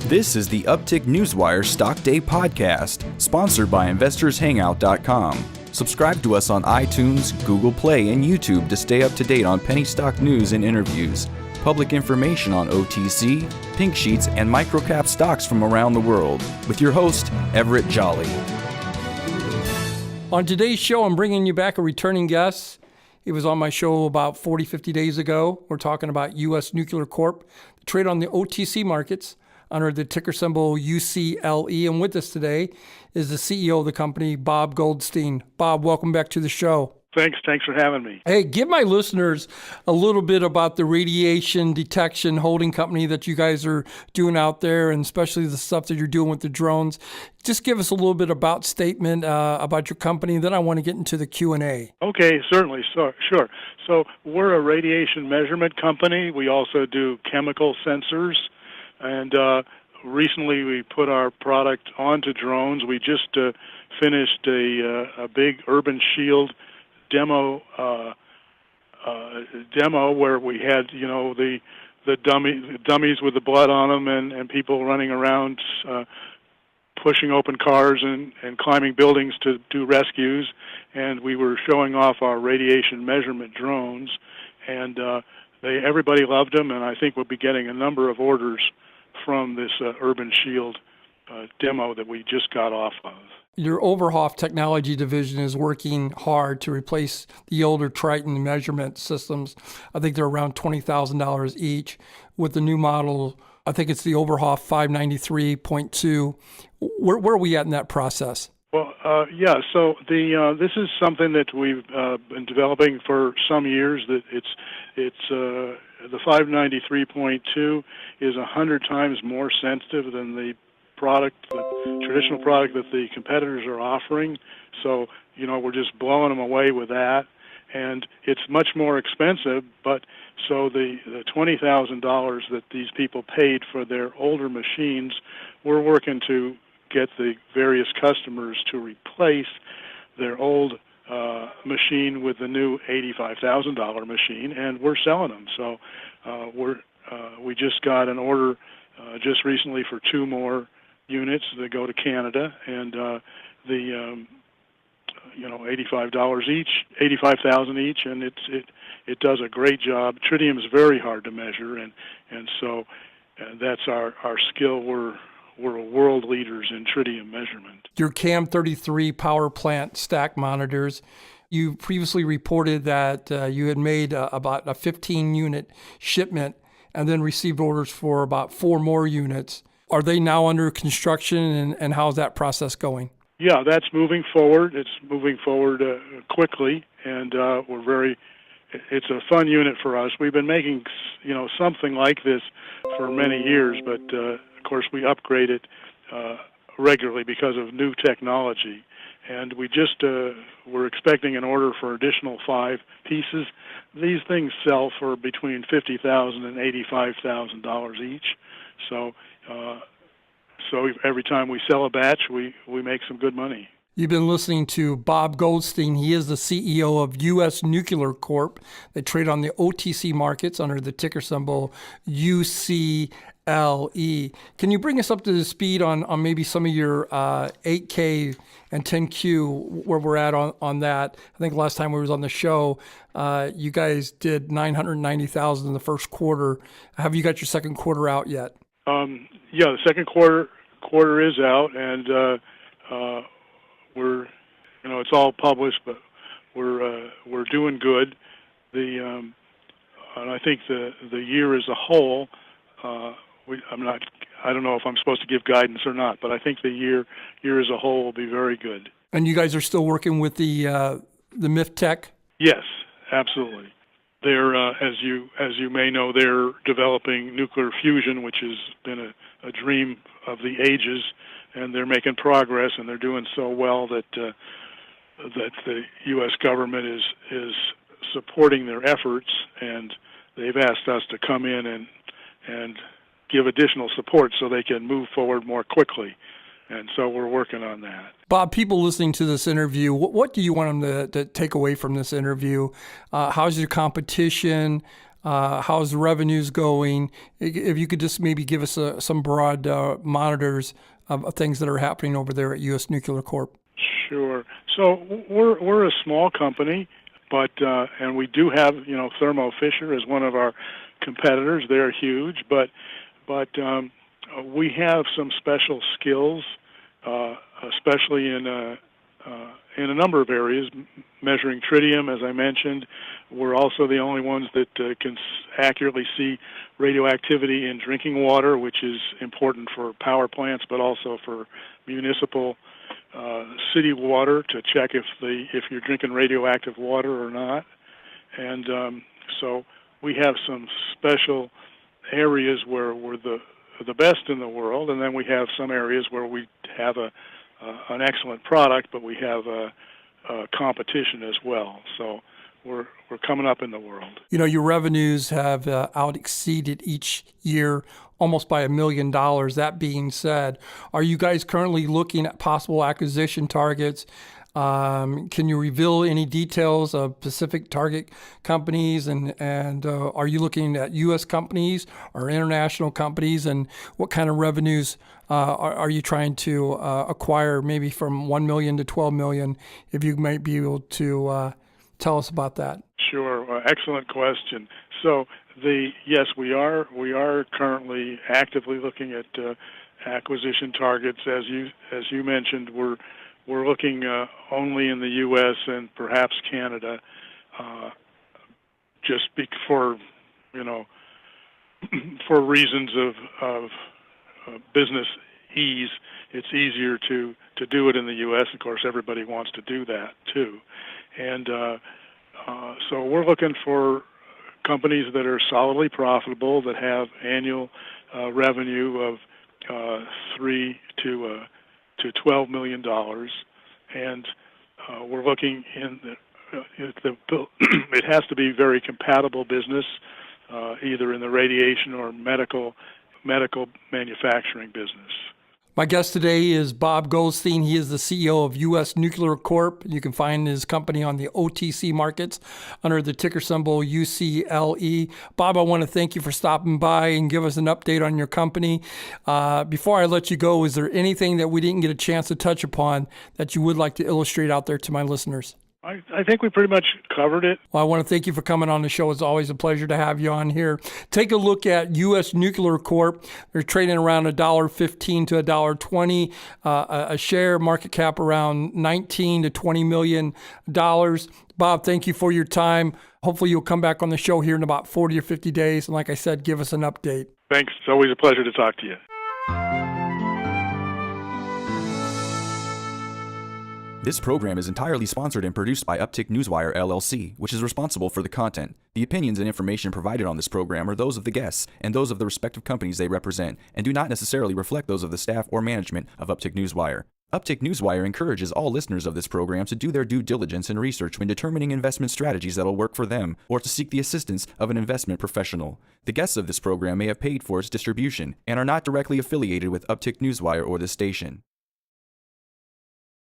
This is the Uptick Newswire Stock Day podcast, sponsored by InvestorsHangout.com. Subscribe to us on iTunes, Google Play, and YouTube to stay up to date on penny stock news and interviews, public information on OTC, pink sheets, and microcap stocks from around the world, with your host, Everett Jolly. On today's show, I'm bringing you back a returning guest. He was on my show about 40, 50 days ago. We're talking about U.S. Nuclear Corp, trade on the OTC markets under the ticker symbol UCLE. And with us today is the CEO of the company, Bob Goldstein. Bob, welcome back to the show. Thanks for having me. Hey, give my listeners a little bit about the radiation detection holding company that you guys are doing out there, and especially the stuff that you're doing with the drones. Just give us a little bit about statement about your company, then I want to get into the Q&A. Okay, certainly, sure. So we're a radiation measurement company. We also do chemical sensors, and recently we put our product onto drones. We just finished a big urban shield demo where we had the dummies with the blood on them and people running around pushing open cars and climbing buildings to do rescues, and we were showing off our radiation measurement drones, and everybody loved them, and I think we'll be getting a number of orders from this urban shield demo that we just got off of. Your Overhoff technology division is working hard to replace the older Triton measurement systems. I think they're around $20,000 each. With the new model, I think it's the Overhoff 593.2. Where are we at in that process? Well, so this is something that we've been developing for some years. That it's the 593.2 is 100 times more sensitive than the traditional product that the competitors are offering. So, we're just blowing them away with that. And it's much more expensive, but so the $20,000 that these people paid for their older machines, we're working to get the various customers to replace their old machine with the new $85,000 machine, and we're selling them. So we just got an order just recently for 2 more units that go to Canada, and the $85 each, $85,000 each, and it does a great job. Tritium is very hard to measure, and so that's our skill. We're world leaders in tritium measurement. Your CAM33 power plant stack monitors. You previously reported that you had made about a 15-unit shipment and then received orders for about 4 more units. Are they now under construction, and how's that process going? Yeah, that's moving forward. It's moving forward quickly, and it's a fun unit for us. We've been making, something like this for many years, but of course we upgrade it regularly because of new technology. And we just we're expecting an order for additional 5 pieces. These things sell for between $50,000 and $85,000 each. So every time we sell a batch, we make some good money. You've been listening to Bob Goldstein. He is the CEO of U.S. Nuclear Corp. They trade on the OTC markets under the ticker symbol UCLE. Can you bring us up to the speed on maybe some of your 8K and 10Q, where we're at on that? I think last time we was on the show, you guys did $990,000 in the first quarter. Have you got your second quarter out yet? The second quarter is out, and we're, it's all published, but we're doing good. And I think the year as a whole, I don't know if I'm supposed to give guidance or not, but I think the year as a whole will be very good. And you guys are still working with the MIF Tech? Yes, absolutely. They're, as you may know, they're developing nuclear fusion, which has been a dream of the ages, and they're making progress, and they're doing so well that the U.S. government is supporting their efforts, and they've asked us to come in and give additional support so they can move forward more quickly. And so we're working on that. Bob, people listening to this interview, what do you want them to take away from this interview? How's your competition? How's the revenues going? If you could just maybe give us some broad monitors of things that are happening over there at U.S. Nuclear Corp. Sure. So we're a small company, but and we do have Thermo Fisher as one of our competitors. They're huge, but we have some special skills, especially in a number of areas, measuring tritium, as I mentioned. We're also the only ones that can accurately see radioactivity in drinking water, which is important for power plants, but also for municipal city water to check if you're drinking radioactive water or not. And so we have some special areas where we're the best in the world, and then we have some areas where we have an excellent product, but we have competition as well. So we're coming up in the world. Your revenues have out exceeded each year almost by $1 million. That being said, are you guys currently looking at possible acquisition targets? Can you reveal any details of specific target companies, and are you looking at U.S. companies or international companies, and what kind of revenues are you trying to acquire, maybe from $1 million to $12 million, if you might be able to tell us about that? Sure. Excellent question. So yes, we are currently actively looking at acquisition targets. As you mentioned, we're looking only in the U.S. and perhaps Canada, just for for reasons of business ease. It's easier to do it in the U.S. Of course, everybody wants to do that too, and so we're looking for companies that are solidly profitable, that have annual revenue of $3 to $12 million, and we're looking it has to be very compatible business, either in the radiation or medical manufacturing business. My guest today is Bob Goldstein. He is the CEO of U.S. Nuclear Corp. You can find his company on the OTC markets under the ticker symbol UCLE. Bob, I want to thank you for stopping by and give us an update on your company. Before I let you go, is there anything that we didn't get a chance to touch upon that you would like to illustrate out there to my listeners? I think we pretty much covered it. Well, I want to thank you for coming on the show. It's always a pleasure to have you on here. Take a look at U.S. Nuclear Corp. They're trading around $1.15 to $1.20 a share, market cap around $19 to $20 million. Bob, thank you for your time. Hopefully you'll come back on the show here in about 40 or 50 days. And like I said, give us an update. Thanks. It's always a pleasure to talk to you. This program is entirely sponsored and produced by Uptick Newswire, LLC, which is responsible for the content. The opinions and information provided on this program are those of the guests and those of the respective companies they represent, and do not necessarily reflect those of the staff or management of Uptick Newswire. Uptick Newswire encourages all listeners of this program to do their due diligence and research when determining investment strategies that will work for them, or to seek the assistance of an investment professional. The guests of this program may have paid for its distribution and are not directly affiliated with Uptick Newswire or this station.